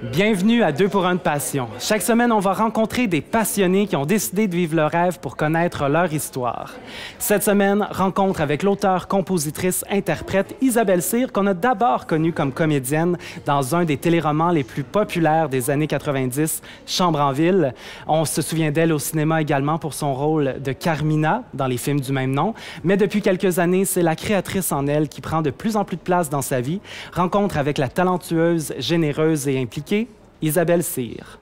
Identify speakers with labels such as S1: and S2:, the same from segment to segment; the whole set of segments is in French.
S1: Bienvenue à 2 pour 1 de passion. Chaque semaine, on va rencontrer des passionnés qui ont décidé de vivre leur rêve pour connaître leur histoire. Cette semaine, rencontre avec l'auteure, compositrice, interprète Isabelle Cyr, qu'on a d'abord connue comme comédienne dans un des téléromans les plus populaires des années 90, Chambre en ville. On se souvient d'elle au cinéma également pour son rôle de Carmina dans les films du même nom. Mais depuis quelques années, c'est la créatrice en elle qui prend de plus en plus de place dans sa vie. Rencontre avec la talentueuse, généreuse et impliquée Isabelle Cyr.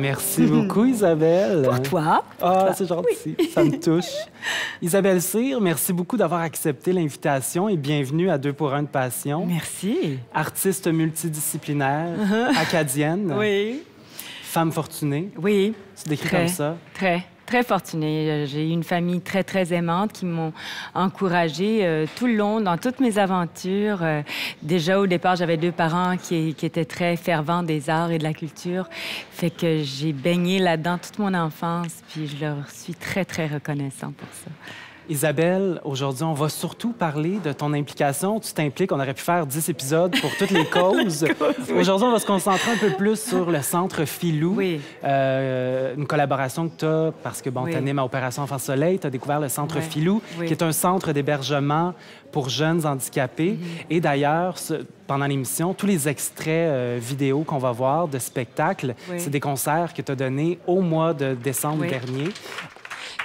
S1: Merci beaucoup, Isabelle.
S2: Pour toi.
S1: Ah, c'est gentil. Oui. Ça me touche. Isabelle Cyr, merci beaucoup d'avoir accepté l'invitation et bienvenue à 2 pour 1 de passion.
S2: Merci.
S1: Artiste multidisciplinaire, acadienne.
S2: Oui.
S1: Femme fortunée.
S2: Oui.
S1: Tu décris comme ça?
S2: Très fortunée. J'ai eu une famille très aimante qui m'ont encouragée tout le long, dans toutes mes aventures. Déjà, au départ, j'avais 2 parents qui étaient très fervents des arts et de la culture. Fait que j'ai baigné là-dedans toute mon enfance, puis je leur suis très reconnaissante pour ça.
S1: Isabelle, aujourd'hui, on va surtout parler de ton implication. Tu t'impliques, on aurait pu faire 10 épisodes pour toutes les causes. Oui. Aujourd'hui, on va se concentrer un peu plus sur le Centre Filou. Oui. Une collaboration que tu as, parce que, bon, tu animes à Opération Enfant Soleil, tu as découvert le Centre Filou, qui est un centre d'hébergement pour jeunes handicapés. Et d'ailleurs, pendant l'émission, tous les extraits vidéo qu'on va voir de spectacles, c'est des concerts que tu as donnés au mois de décembre dernier.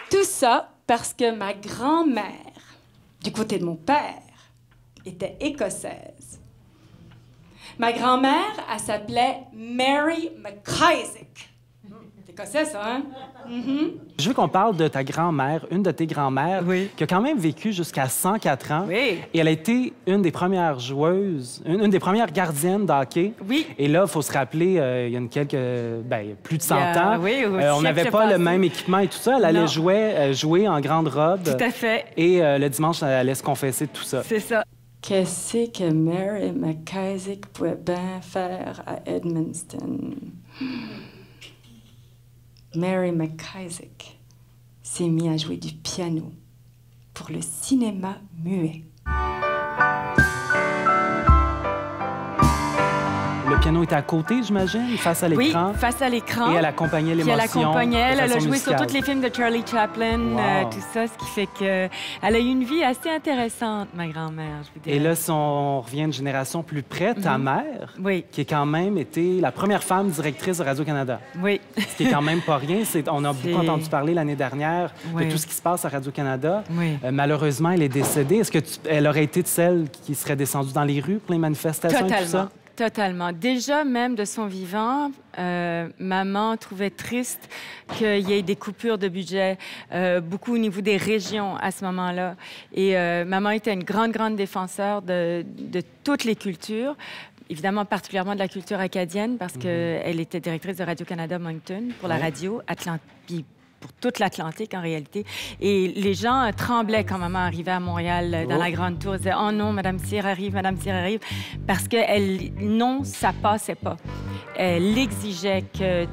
S3: Tout ça parce que ma grand-mère, du côté de mon père, était écossaise. Ma grand-mère, elle s'appelait Mary McIsaac. C'est écossais, ça, hein?
S1: Je veux qu'on parle de ta grand-mère, une de tes grand-mères, qui a quand même vécu jusqu'à 104 ans.
S2: Oui.
S1: Et elle a été une des premières joueuses, une des premières gardiennes de hockey.
S2: Oui.
S1: Et là, il faut se rappeler, il y a plus de 100 ans, on n'avait pas le même équipement et tout ça. Elle allait jouer en grande robe.
S2: Tout à fait.
S1: Et le dimanche, elle allait se confesser de tout ça.
S2: C'est ça.
S3: Qu'est-ce que Mary McIsaac pouvait bien faire à Edmundston? Mary McIsaac s'est mise à jouer du piano pour le cinéma muet.
S1: Le piano était à côté, j'imagine, face à l'écran.
S2: Oui, face à l'écran.
S1: Et elle accompagnait l'émotion.
S2: Elle a joué sur tous les films de Charlie Chaplin, tout ça, ce qui fait qu'elle a eu une vie assez intéressante, ma grand-mère, je vous dirais.
S1: Et là, si on revient une génération plus près, ta mère, qui a quand même été la première femme directrice de Radio-Canada.
S2: Oui.
S1: Ce qui est quand même pas rien. On a beaucoup entendu parler l'année dernière de tout ce qui se passe à Radio-Canada.
S2: Oui.
S1: Malheureusement, elle est décédée. Est-ce qu'elle aurait été de celles qui seraient descendues dans les rues pour les manifestations et tout ça?
S2: Totalement. Déjà, même de son vivant, maman trouvait triste qu'il y ait des coupures de budget, beaucoup au niveau des régions à ce moment-là. Et maman était une grande défenseur de toutes les cultures, évidemment particulièrement de la culture acadienne, parce qu'elle était directrice de Radio-Canada Moncton pour la radio Atlantique. Pour toute l'Atlantique, en réalité. Et les gens tremblaient quand maman arrivait à Montréal, dans la Grande Tour. Ils disaient « Oh non, Madame Cyr arrive, Madame Cyr arrive », parce que non, ça passait pas. Elle exigeait que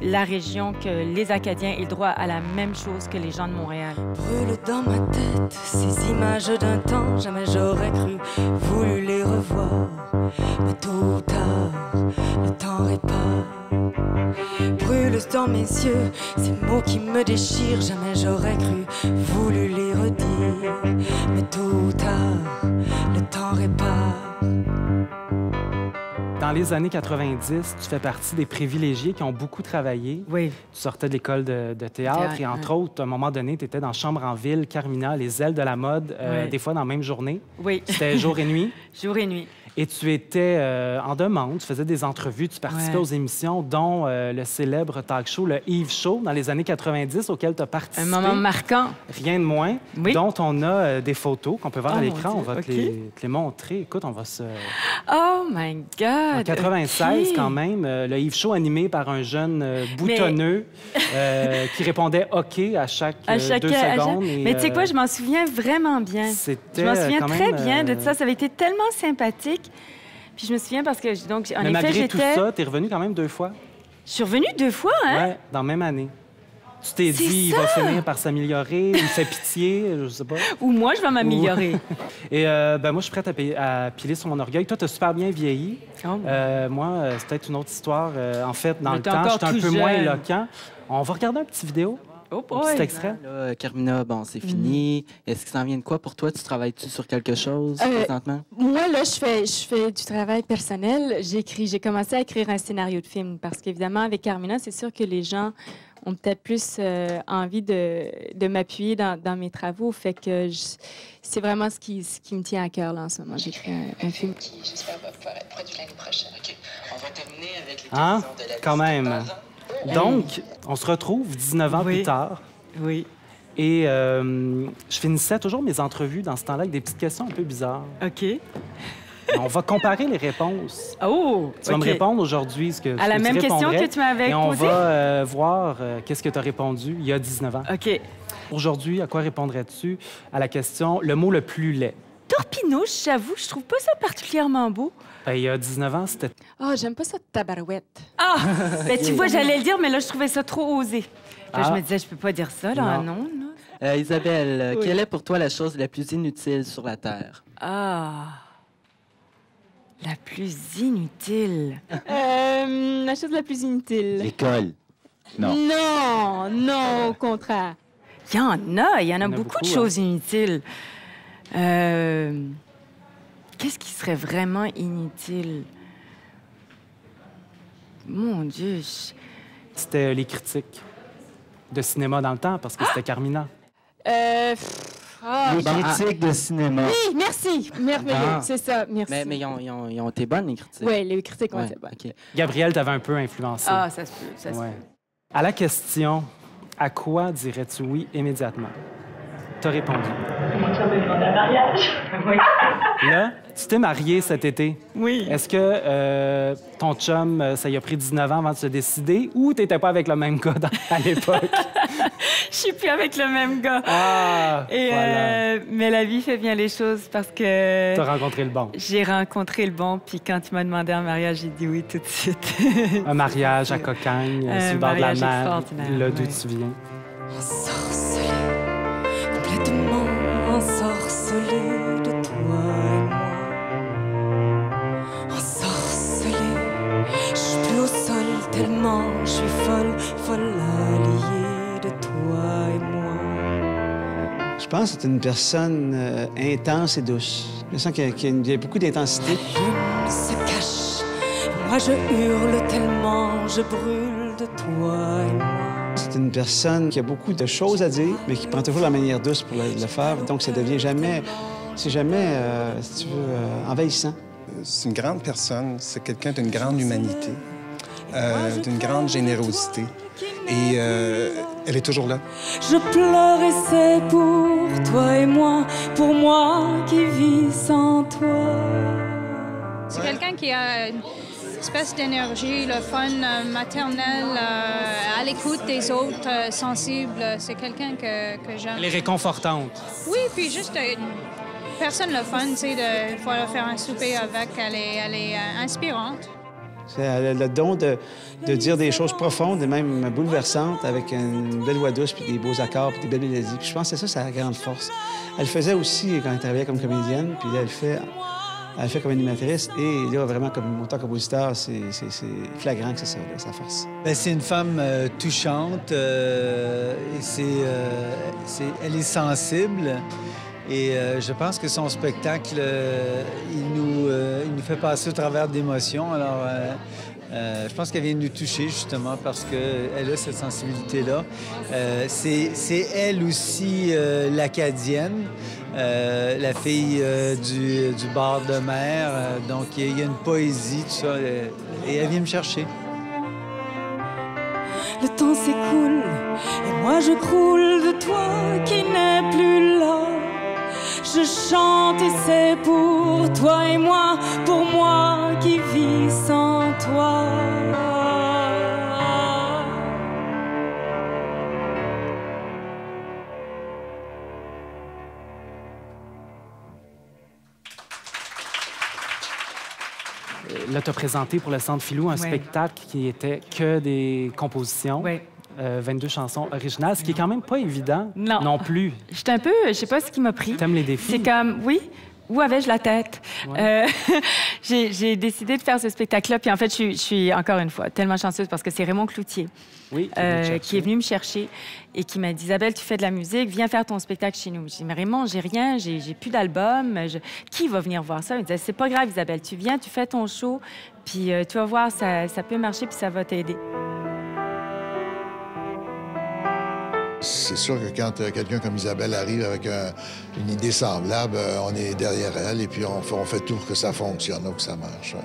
S2: la région, que les Acadiens aient le droit à la même chose que les gens de Montréal.
S4: Brûle dans ma tête ces images d'un temps, jamais j'aurais cru, voulu les revoir. Mais tôt ou tard, temps répare. Brûle dans mes yeux, ces mots qui me déchirent. Jamais j'aurais cru, voulu les redire. Mais tôt ou tard, le temps répare.
S1: Dans les années 90, tu fais partie des privilégiés qui ont beaucoup travaillé.
S2: Oui.
S1: Tu sortais de l'école de théâtre et, entre autres, à un moment donné, tu étais dans Chambre en ville, Carmina, Les ailes de la mode,
S2: Oui.
S1: des fois dans la même journée.
S2: Oui.
S1: C'était jour et nuit.
S2: Jour et nuit.
S1: Et tu étais en demande, tu faisais des entrevues, tu participais
S2: Ouais.
S1: aux émissions, dont le célèbre talk show, le Yves Show, dans les années 90, auquel tu as participé.
S2: Un moment marquant.
S1: Rien de moins,
S2: Oui.
S1: dont on a des photos qu'on peut voir
S2: Oh,
S1: à
S2: mon
S1: l'écran.
S2: Dieu,
S1: On va
S2: OK.
S1: te les montrer. Écoute, on va se...
S2: Oh my God!
S1: En 96,
S2: OK.
S1: quand même, le Yves Show animé par un jeune boutonneux qui répondait OK à chaque,
S2: À chaque
S1: 2 secondes. Et,
S2: Mais tu sais quoi, je m'en souviens vraiment bien.
S1: c'était
S2: Je m'en souviens
S1: quand
S2: très
S1: même,
S2: bien de ça. Ça avait été tellement sympathique. Puis je me souviens parce que, donc, en
S1: Mais
S2: effet,
S1: malgré tout
S2: j'étais...
S1: ça, tu es revenu quand même 2 fois.
S2: Je suis revenue 2 fois, hein?
S1: Ouais, dans la même année. Tu t'es
S2: C'est
S1: dit, il
S2: ça!
S1: va finir par s'améliorer, il me fait pitié, je sais pas.
S2: Ou moi, je vais m'améliorer.
S1: Et ben moi, je suis prête à piler sur mon orgueil. Toi, tu as super bien vieilli.
S2: Oh.
S1: Moi, c'est peut-être une autre histoire. En fait, dans
S2: Mais
S1: le
S2: t'es
S1: temps,
S2: encore
S1: j'étais un
S2: tout
S1: peu moins
S2: jeune.
S1: éloquent. On va regarder un petit vidéo,
S2: Oh
S1: un
S2: boy!
S1: petit extrait.
S5: Là, Carmina, bon, c'est fini. Est-ce que ça en vient de quoi pour toi? Tu travailles-tu sur quelque chose présentement?
S3: Moi, là, je fais du travail personnel. J'ai commencé à écrire un scénario de film parce qu'évidemment, avec Carmina, c'est sûr que les gens ont peut-être plus envie de m'appuyer dans mes travaux. Fait que c'est vraiment ce qui me tient à cœur, là, en ce moment. J'écris un film.
S6: Qui, j'espère, va pouvoir être produit l'année prochaine. OK. On va terminer avec les
S1: Hein?
S6: questions de la
S1: Quand
S6: liste
S1: même.
S6: parents.
S1: Donc, on se retrouve 19 ans
S2: Oui.
S1: plus tard.
S2: Oui.
S1: Et je finissais toujours mes entrevues dans ce temps-là avec des petites questions un peu bizarres.
S2: OK.
S1: On va comparer les réponses.
S2: Oh!
S1: Tu vas me
S2: OK.
S1: répondre aujourd'hui ce que
S2: À la
S1: tu
S2: même question
S1: répondrais.
S2: que tu m'avais
S1: Et on
S2: posée?
S1: va voir qu'est-ce que tu as répondu il y a 19 ans.
S2: OK.
S1: Aujourd'hui, à quoi répondrais-tu à la question le mot le plus laid?
S2: Torpinouche, j'avoue, je trouve pas ça particulièrement beau.
S1: Ben, il y a 19 ans, c'était...
S3: Ah, j'aime pas ça de tabarouette.
S2: Ah! Ben, tu vois, j'allais le dire, mais là, je trouvais ça trop osé. Là, je
S1: Ah.
S2: me disais, je peux pas dire ça, là,
S1: Non.
S2: non, là.
S5: Isabelle,
S2: Oui.
S5: quelle est pour toi la chose la plus inutile sur la Terre?
S2: Ah! La plus inutile.
S3: La chose la plus inutile.
S7: L'école. Non.
S3: Non, non, au contraire.
S2: Il y en a beaucoup de
S1: beaucoup,
S2: choses inutiles. Qu'est-ce qui serait vraiment inutile? Mon Dieu.
S1: C'était les critiques de cinéma dans le temps, parce que c'était Carmina.
S3: Les
S7: Les critiques de cinéma.
S3: Oui, merci. Merveilleux,
S5: Ah.
S3: c'est ça, merci.
S5: Mais ils ont été bonnes, les critiques.
S3: Oui, les critiques ont
S5: Ouais,
S3: été bonnes.
S5: OK.
S1: Gabrielle t'avait un peu influencé.
S2: Ah, ça se peut, ça se
S1: Ouais. À la question, à quoi dirais-tu oui immédiatement? T'as répondu.
S8: Mon chum m'a demandé un mariage. Oui.
S1: Là, tu t'es marié cet été.
S2: Oui.
S1: Est-ce que ton chum, ça y a pris 19 ans avant de se décider ou t'étais pas avec le même gars à l'époque?
S2: Je suis plus avec le même gars.
S1: Ah,
S2: Et,
S1: voilà.
S2: mais la vie fait bien les choses parce que
S1: T'as rencontré le bon.
S2: j'ai rencontré le bon, puis quand il m'a demandé un mariage, j'ai dit oui tout de suite.
S1: Un mariage à Cocagne,
S2: Un
S1: sur le bord de la
S2: mariage
S1: mer,
S2: extraordinaire,
S1: là d'où
S2: ouais.
S1: tu viens.
S4: Ensorcelé, complètement ensorcelé de toi et moi. Ensorcelé, je suis plus au sol tellement je suis folle, folle alliée de toi et moi.
S9: Je pense que c'est une personne intense et douce. Je sens qu'il y a beaucoup d'intensité.
S4: La lune se cache, moi je hurle tellement je brûle de toi et moi.
S9: C'est une personne qui a beaucoup de choses à dire, mais qui prend toujours la manière douce pour le faire. Donc, ça devient jamais, c'est jamais, si tu veux, envahissant.
S10: C'est une grande personne, c'est quelqu'un d'une grande humanité, d'une grande générosité. Et elle est toujours là.
S4: Je pleure et c'est pour toi et moi, pour moi qui vis sans toi.
S11: C'est quelqu'un qui a une espèce d'énergie, le fun maternel, à l'écoute des autres, sensible. C'est quelqu'un que j'aime.
S1: Elle est réconfortante.
S11: Oui, puis juste une personne le fun, tu sais, de pouvoir faire un souper avec. Elle est inspirante.
S9: Elle a le don de dire des choses profondes et même bouleversantes avec une belle voix douce, puis des beaux accords, puis des belles mélodies. Puis je pense que c'est ça sa grande force. Elle faisait aussi quand elle travaillait comme comédienne, puis là, elle fait Elle fait comme animatrice et là, vraiment, comme auteur-compositeur, c'est flagrant que c'est ça, là, sa force.
S12: C'est une femme touchante. Elle est sensible. Et je pense que son spectacle, il nous fait passer au travers d'émotions. Alors, je pense qu'elle vient nous toucher, justement, parce qu'elle a cette sensibilité-là. C'est elle aussi l'Acadienne, la fille du bord de mer. Donc, il y a une poésie, tout ça, et elle vient me chercher.
S4: Le temps s'écoule et moi je croule de toi qui n'es plus là. Je chante et c'est pour toi et moi, pour moi qui vis sans toi.
S1: Là, tu as présenté pour le Centre Filou un spectacle qui était que des compositions. 22 chansons originales, ce qui est quand même pas évident non plus.
S2: J'étais un peu... Je sais pas ce qui m'a pris.
S1: T'aimes les défis?
S2: C'est comme... Oui. Où avais-je la tête? Ouais. J'ai décidé de faire ce spectacle-là. Puis en fait, je suis encore une fois tellement chanceuse parce que c'est Raymond Cloutier qui est venu me chercher et qui m'a dit, Isabelle, tu fais de la musique, viens faire ton spectacle chez nous. J'ai dit, mais Raymond, j'ai rien, j'ai plus d'album. Qui va venir voir ça? Il me disait, c'est pas grave, Isabelle, tu viens, tu fais ton show, puis tu vas voir, ça peut marcher, puis ça va t'aider.
S13: C'est sûr que quand quelqu'un comme Isabelle arrive avec une idée semblable, on est derrière elle et puis on fait tout pour que ça fonctionne, que ça marche.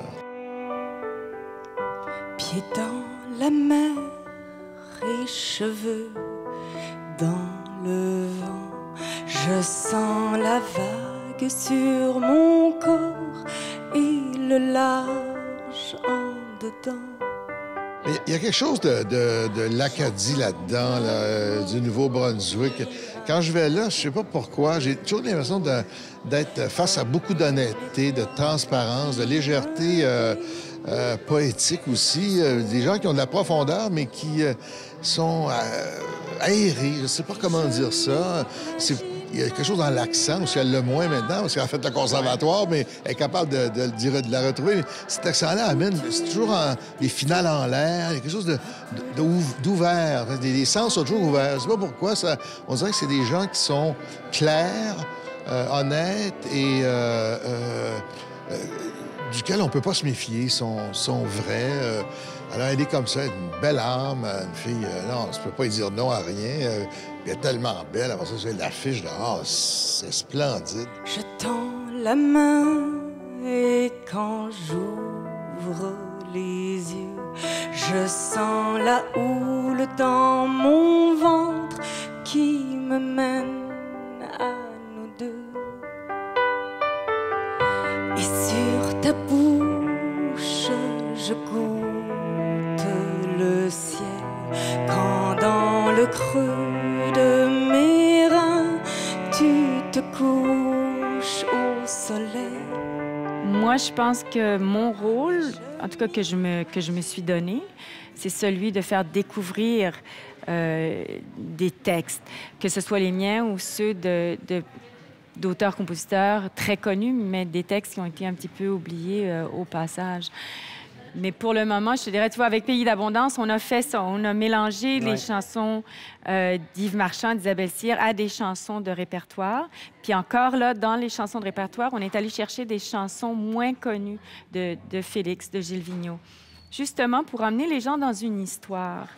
S4: Pieds dans la mer et cheveux dans le vent, je sens la vague sur mon corps et le large en dedans.
S13: Il y a quelque chose de l'Acadie là-dedans, là, du Nouveau-Brunswick. Quand je vais là, je sais pas pourquoi, j'ai toujours l'impression d'être face à beaucoup d'honnêteté, de transparence, de légèreté poétique aussi. Des gens qui ont de la profondeur, mais qui sont aérés. Je sais pas comment dire ça. Il y a quelque chose dans l'accent, parce qu'elle l'a moins maintenant, parce qu'elle a fait le conservatoire, mais elle est capable de la retrouver. Cet accent-là amène, c'est toujours des finales en l'air, il y a quelque chose d'ouvert, des sens sont toujours ouverts. Je sais pas pourquoi, on dirait que c'est des gens qui sont clairs, honnêtes et duquel on peut pas se méfier, sont vrais. Alors, elle est comme ça, une belle âme, une fille... non, on ne peut pas lui dire non à rien. Elle est tellement belle. Après ça, c'est l'affiche dehors. C'est splendide.
S4: Je tends la main et quand j'ouvre les yeux, je sens la houle dans mon ventre qui me mène à nous deux. Et sur ta bouche, je goûte le ciel quand dans le creux de mes reins tu te couches au soleil.
S2: Moi, je pense que mon rôle, en tout cas que je me suis donné, c'est celui de faire découvrir des textes, que ce soit les miens ou ceux d'auteurs-compositeurs très connus, mais des textes qui ont été un petit peu oubliés au passage. Mais pour le moment, je te dirais, tu vois, avec Pays d'abondance, on a fait ça. On a mélangé les chansons d'Yves Marchand, d'Isabelle Cyr à des chansons de répertoire. Puis encore là, dans les chansons de répertoire, on est allé chercher des chansons moins connues de Félix, de Gilles Vigneault, justement pour emmener les gens dans une histoire.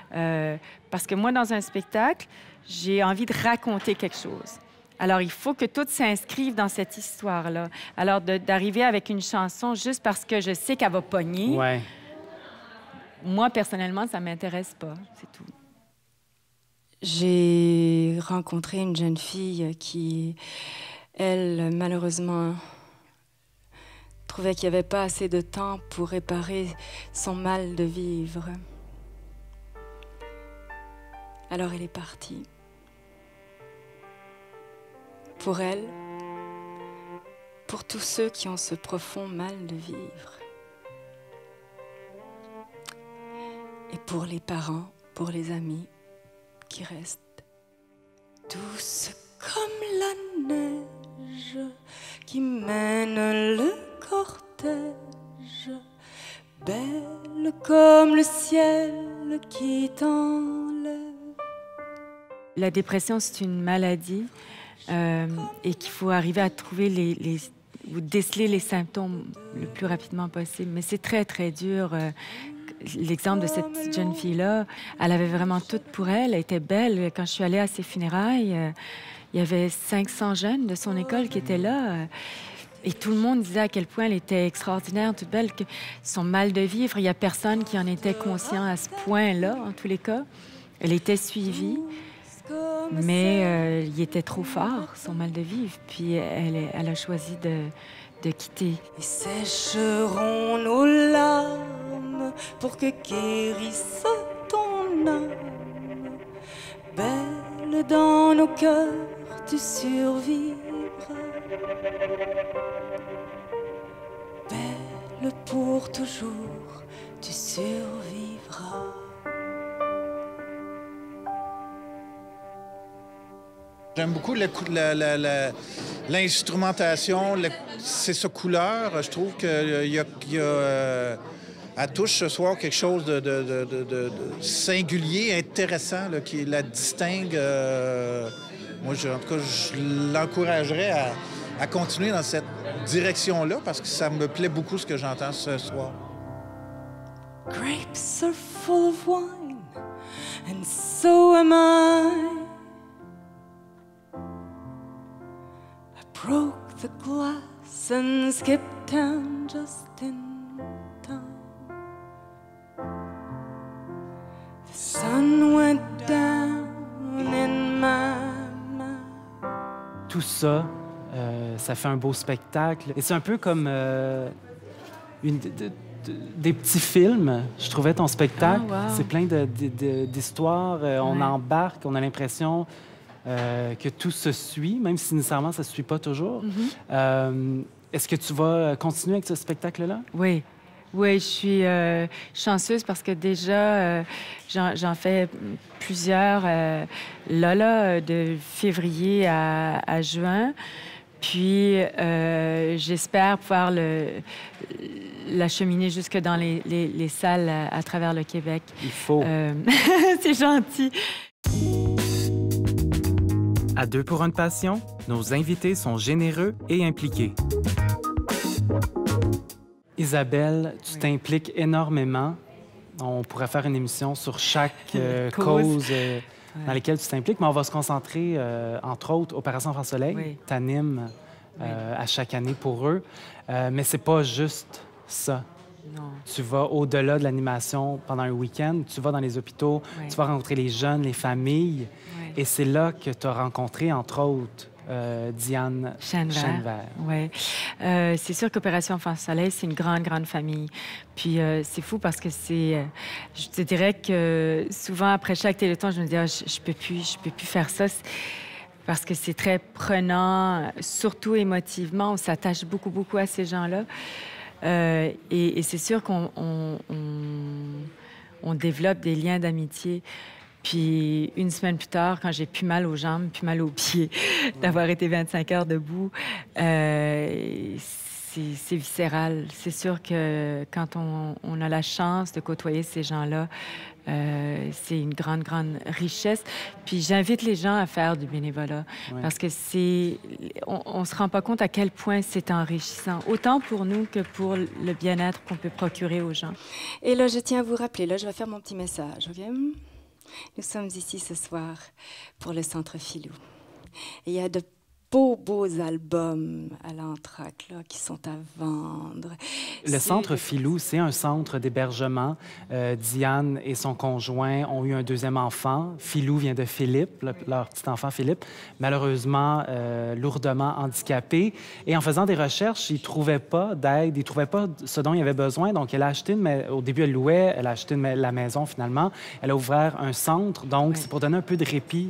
S2: Parce que moi, dans un spectacle, j'ai envie de raconter quelque chose. Alors, il faut que tout s'inscrive dans cette histoire-là. Alors, d'arriver avec une chanson juste parce que je sais qu'elle va pogner, moi, personnellement, ça ne m'intéresse pas. C'est tout.
S4: J'ai rencontré une jeune fille qui, elle, malheureusement, trouvait qu'il n'y avait pas assez de temps pour réparer son mal de vivre. Alors, elle est partie. Pour elle, pour tous ceux qui ont ce profond mal de vivre. Et pour les parents, pour les amis qui restent. Douce comme la neige qui mène le cortège, belle comme le ciel qui t'enlève.
S2: La dépression, c'est une maladie et qu'il faut arriver à trouver ou déceler les symptômes le plus rapidement possible. Mais c'est très, très dur. L'exemple de cette petite jeune fille-là, elle avait vraiment tout pour elle. Elle était belle. Quand je suis allée à ses funérailles, il y avait 500 jeunes de son école qui étaient là. Et tout le monde disait à quel point elle était extraordinaire, toute belle, que son mal de vivre, il n'y a personne qui en était conscient à ce point-là, en tous les cas. Elle était suivie, mais il était trop fort, son mal de vivre. Puis elle a choisi de quitter.
S4: Et sécheront nos larmes pour que guérisse ton âme. Belle dans nos cœurs, tu survivras. Belle pour toujours, tu survivras.
S14: J'aime beaucoup l'instrumentation, c'est sa couleur. Je trouve qu'il y a elle touche ce soir quelque chose de singulier, intéressant, là, qui la distingue. Moi, en tout cas, je l'encouragerais à continuer dans cette direction-là parce que ça me plaît beaucoup ce que j'entends ce soir.
S4: Grapes are full of wine, and so am I. I broke the glass and skipped town just in time. The sun went down in my mouth.
S1: Tout ça, ça fait un beau spectacle. Et c'est un peu comme des petits films. Je trouvais ton spectacle.
S2: Oh, wow.
S1: C'est plein d'histoires. On embarque, on a l'impression que tout se suit, même si nécessairement ça ne se suit pas toujours. Est-ce que tu vas continuer avec ce spectacle-là?
S2: Oui. Oui, je suis chanceuse parce que déjà, j'en fais plusieurs de février à juin. Puis, j'espère pouvoir l'acheminer jusque dans les salles à travers le Québec.
S1: Il faut.
S2: C'est gentil.
S1: À Deux pour une passion, nos invités sont généreux et impliqués. Isabelle, tu t'impliques énormément. On pourrait faire une émission sur chaque cause dans laquelle tu t'impliques, mais on va se concentrer, entre autres, Opération Enfant Soleil.
S2: Oui.
S1: Tu animes à chaque année pour eux. Mais c'est pas juste ça.
S2: Non.
S1: Tu vas au-delà de l'animation pendant un week-end. Tu vas dans les hôpitaux, tu vas rencontrer les jeunes, les familles. Et c'est là que tu as rencontré, entre autres, Diane Chenevert.
S2: Oui. C'est sûr qu'Opération Enfant Soleil, c'est une grande, grande famille. Puis c'est fou parce que je te dirais que souvent, après chaque téléthon, je me dis, je peux plus faire ça. Parce que c'est très prenant, surtout émotivement. On s'attache beaucoup, beaucoup à ces gens-là. Et c'est sûr qu'on développe des liens d'amitié. Puis une semaine plus tard, quand j'ai plus mal aux jambes, plus mal aux pieds, d'avoir été 25 heures debout, c'est viscéral. C'est sûr que quand on a la chance de côtoyer ces gens-là, c'est une grande, grande richesse. Puis j'invite les gens à faire du bénévolat parce que on se rend pas compte à quel point c'est enrichissant, autant pour nous que pour le bien-être qu'on peut procurer aux gens.
S4: Et là, je tiens à vous rappeler, là, je vais faire mon petit message, OK? Nous sommes ici ce soir pour le Centre Filou. Et il y a de beaux albums à l'entraque là, qui sont à vendre.
S1: Le Centre Filou, c'est un centre d'hébergement. Diane et son conjoint ont eu un deuxième enfant. Filou vient de Philippe, leur petit enfant Philippe, malheureusement lourdement handicapé. Et en faisant des recherches, ils ne trouvaient pas d'aide, ils ne trouvaient pas ce dont il avait besoin. Donc, elle a acheté au début, elle louait, elle a acheté la maison finalement. Elle a ouvert un centre. Donc, c'est pour donner un peu de répit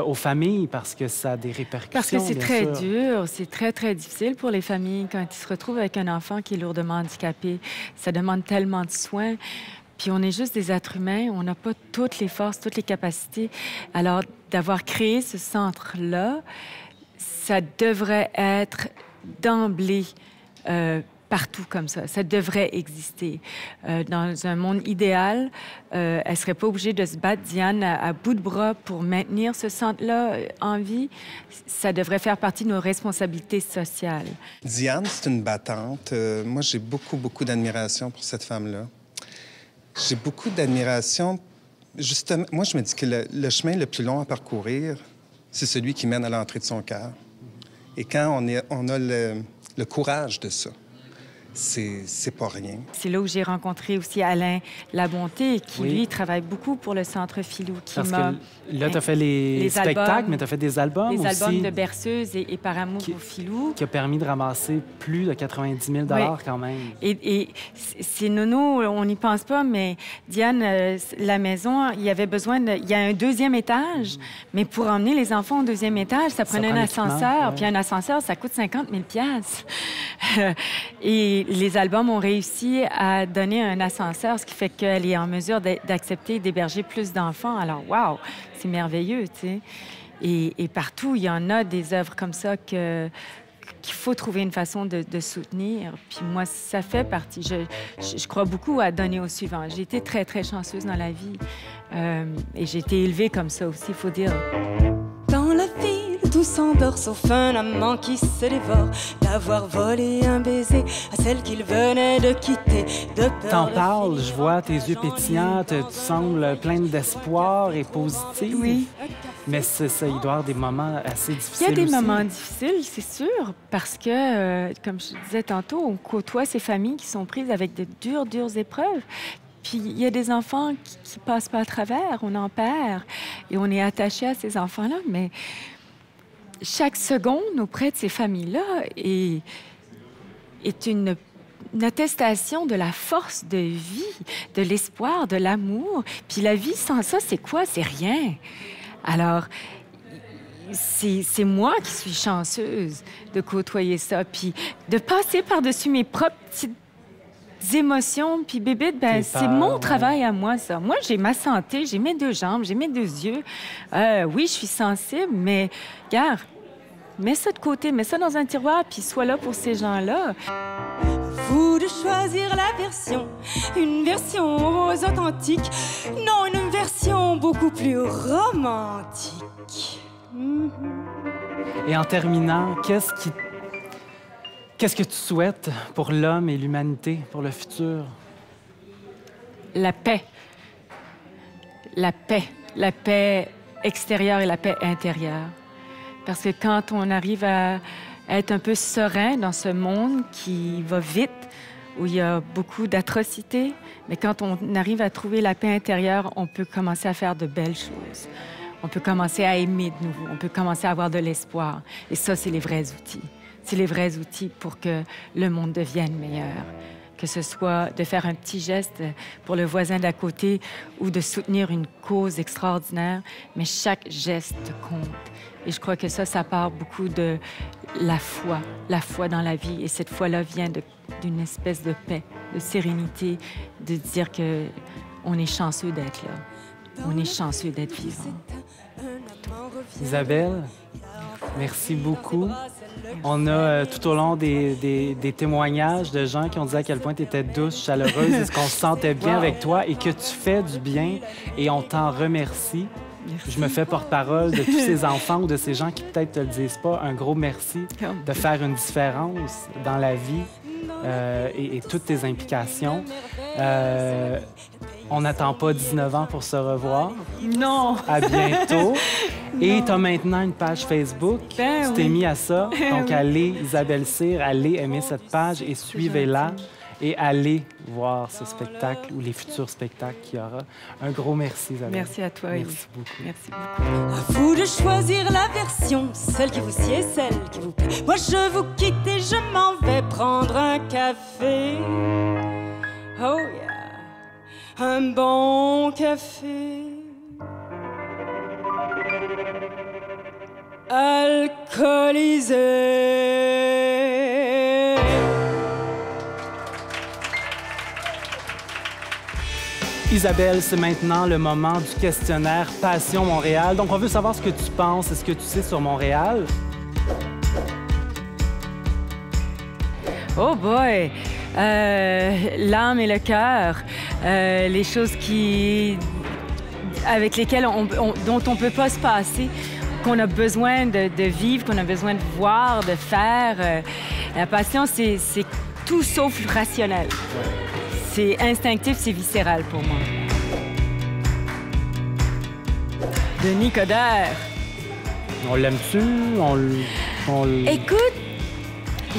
S1: aux familles parce que ça a des répercussions.
S2: Parce que c'est très dur, c'est très, très difficile pour les familles quand ils se retrouvent avec un enfant qui est lourdement handicapé. Ça demande tellement de soins. Puis on est juste des êtres humains, on n'a pas toutes les forces, toutes les capacités. Alors, d'avoir créé ce centre-là, ça devrait être d'emblée partout comme ça. Ça devrait exister. Dans un monde idéal, elle ne serait pas obligée de se battre, Diane, à bout de bras pour maintenir ce centre-là en vie. Ça devrait faire partie de nos responsabilités sociales.
S10: Diane, c'est une battante. Moi, j'ai beaucoup d'admiration pour cette femme-là. J'ai beaucoup d'admiration. Justement, moi, je me dis que le chemin le plus long à parcourir, c'est celui qui mène à l'entrée de son cœur. Et quand on a le courage de ça, c'est pas rien.
S2: C'est là où j'ai rencontré aussi Alain Labonté, qui, lui, travaille beaucoup pour le Centre Filou.
S1: Parce que là, tu as fait les spectacles,
S2: albums,
S1: mais tu as fait des albums aussi.
S2: Les albums de Berceuse et Par amour au Filou.
S1: Qui a permis de ramasser plus de 90 000 quand même.
S2: Et c'est nono, on n'y pense pas, mais Diane, la maison, il y avait besoin de... Il y a un deuxième étage, mais pour emmener les enfants au deuxième étage, ça prenait un ascenseur. Puis un ascenseur, ça coûte 50 000 $. Et les albums ont réussi à donner un ascenseur, ce qui fait qu'elle est en mesure d'accepter et d'héberger plus d'enfants. Alors, wow, c'est merveilleux, tu sais. Et partout, il y en a des œuvres comme ça qu'il faut trouver une façon de soutenir. Puis moi, ça fait partie. Je crois beaucoup à donner au suivant. J'ai été très, très chanceuse dans la vie. Et j'ai été élevée comme ça aussi, il faut dire.
S4: Dans la ville, tout s'endort sauf un amant qui se dévore d'avoir volé un baiser à celle qu'il venait de quitter.
S1: T'en parles, je vois tes yeux pétillants, tu sembles pleine d'espoir et positive.
S2: Oui.
S1: Mais c'est ça, il doit y avoir des moments assez difficiles.
S2: Il y a des
S1: aussi.
S2: moments difficiles, c'est sûr, parce que, comme je disais tantôt, on côtoie ces familles qui sont prises avec de dures épreuves. Puis il y a des enfants qui passent pas à travers, on en perd, et on est attaché à ces enfants-là, mais chaque seconde auprès de ces familles-là est une attestation de la force de vie, de l'espoir, de l'amour. Puis la vie sans ça, c'est quoi? C'est rien. Alors, c'est moi qui suis chanceuse de côtoyer ça, puis de passer par-dessus mes propres petites émotions, puis bébite, ben c'est mon travail à moi, ça. Moi, j'ai ma santé, j'ai mes 2 jambes, j'ai mes 2 yeux. Oui, je suis sensible, mais, regarde, mets ça de côté, mets ça dans un tiroir, puis sois là pour ces gens-là.
S4: Vous de choisir la version, une version rose authentique, non, une version beaucoup plus romantique.
S1: Et en terminant, qu'est-ce que tu souhaites pour l'homme et l'humanité, pour le futur?
S2: La paix. La paix. La paix extérieure et la paix intérieure. Parce que quand on arrive à être un peu serein dans ce monde qui va vite, où il y a beaucoup d'atrocités, mais quand on arrive à trouver la paix intérieure, on peut commencer à faire de belles choses. On peut commencer à aimer de nouveau. On peut commencer à avoir de l'espoir. Et ça, c'est les vrais outils. C'est les vrais outils pour que le monde devienne meilleur. Que ce soit de faire un petit geste pour le voisin d'à côté ou de soutenir une cause extraordinaire, mais chaque geste compte. Et je crois que ça part beaucoup de la foi dans la vie. Et cette foi-là vient d'une espèce de paix, de sérénité, de dire qu'on est chanceux d'être là. On est chanceux d'être vivant.
S1: Isabelle, merci beaucoup. On a tout au long des témoignages de gens qui ont dit à quel point tu étais douce, chaleureuse, et qu'on se sentait bien avec toi et que tu fais du bien et on t'en remercie. Merci. Je me fais porte-parole de tous ces enfants ou de ces gens qui peut-être te le disent pas. Un gros merci de faire une différence dans la vie et toutes tes implications. On n'attend pas 19 ans pour se revoir.
S2: Non!
S1: À bientôt. Et tu as maintenant une page Facebook. Tu t'es mis à ça. Donc, allez, Isabelle Cyr, allez aimer cette page et suivez-la. Et allez voir ce spectacle ou les futurs spectacles qu'il y aura. Un gros merci, Isabelle.
S2: Merci à toi,
S1: Merci beaucoup.
S2: Merci beaucoup.
S4: À vous de choisir la version, celle qui vous sied, celle qui vous plaît. Moi, je vous quitte et je m'en vais prendre un café. Oh yeah! Un bon café. Alcoolisé.
S1: Isabelle, c'est maintenant le moment du questionnaire Passion Montréal. Donc, on veut savoir ce que tu penses et ce que tu sais sur Montréal.
S2: Oh boy! L'âme et le cœur, les choses avec lesquelles dont on ne peut pas se passer, qu'on a besoin de vivre, qu'on a besoin de voir, de faire. La passion, c'est tout sauf rationnel. Ouais. C'est instinctif, c'est viscéral pour moi. Denis Coderre.
S1: On l'aime-tu?
S2: Écoute,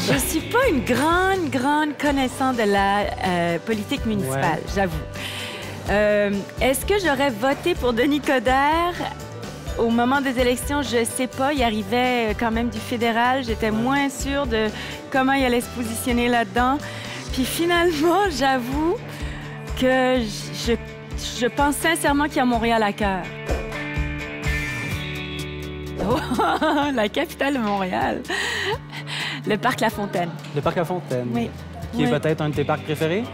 S2: je ne suis pas une grande connaissance de la politique municipale, j'avoue. Est-ce que j'aurais voté pour Denis Coderre au moment des élections? Je ne sais pas. Il arrivait quand même du fédéral. J'étais moins sûre de comment il allait se positionner là-dedans. Puis finalement, j'avoue que je pense sincèrement qu'il y a Montréal à cœur. Oh, la capitale de Montréal. Le parc La Fontaine.
S1: Le parc La Fontaine.
S2: Oui.
S1: Qui est peut-être un de tes parcs préférés?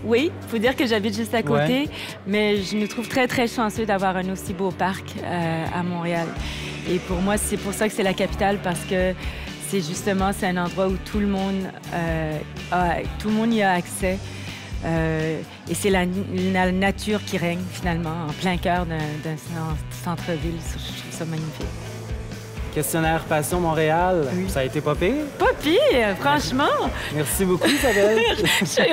S2: Oui, il faut dire que j'habite juste à côté, mais je me trouve très chanceux d'avoir un aussi beau parc à Montréal. Et pour moi, c'est pour ça que c'est la capitale, parce que c'est un endroit où tout le monde y a accès. Et c'est la nature qui règne, finalement, en plein cœur d'un centre-ville. Je trouve ça magnifique.
S1: Questionnaire Passion Montréal, ça a été pas pire?
S2: Pas pire, franchement.
S1: Merci beaucoup, Isabelle.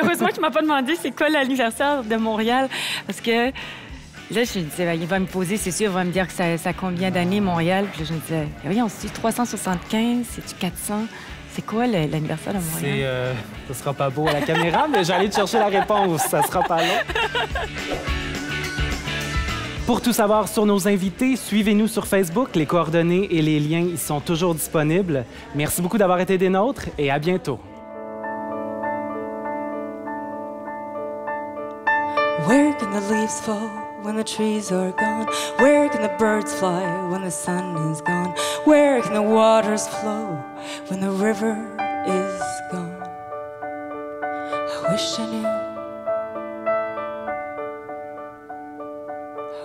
S2: Heureusement que tu m'as pas demandé c'est quoi l'anniversaire de Montréal, parce que là, je me disais, il va me poser, c'est sûr, il va me dire que ça a combien d'années, Montréal. Puis là, je me disais, voyons, c'est 375, c'est-tu 400? C'est quoi l'anniversaire de Montréal?
S1: Ce sera pas beau à la caméra, mais j'allais te chercher la réponse, ça sera pas long. Pour tout savoir sur nos invités, suivez-nous sur Facebook. Les coordonnées et les liens y sont toujours disponibles. Merci beaucoup d'avoir été des nôtres et à bientôt.
S4: Where can the leaves fall when the trees are gone? Where can the birds fly when the sun is gone? Where can the waters flow when the river is gone? I wish I knew.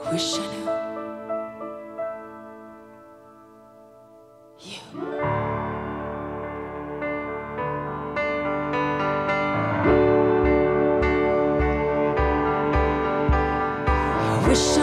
S4: I wish I knew you. I wish I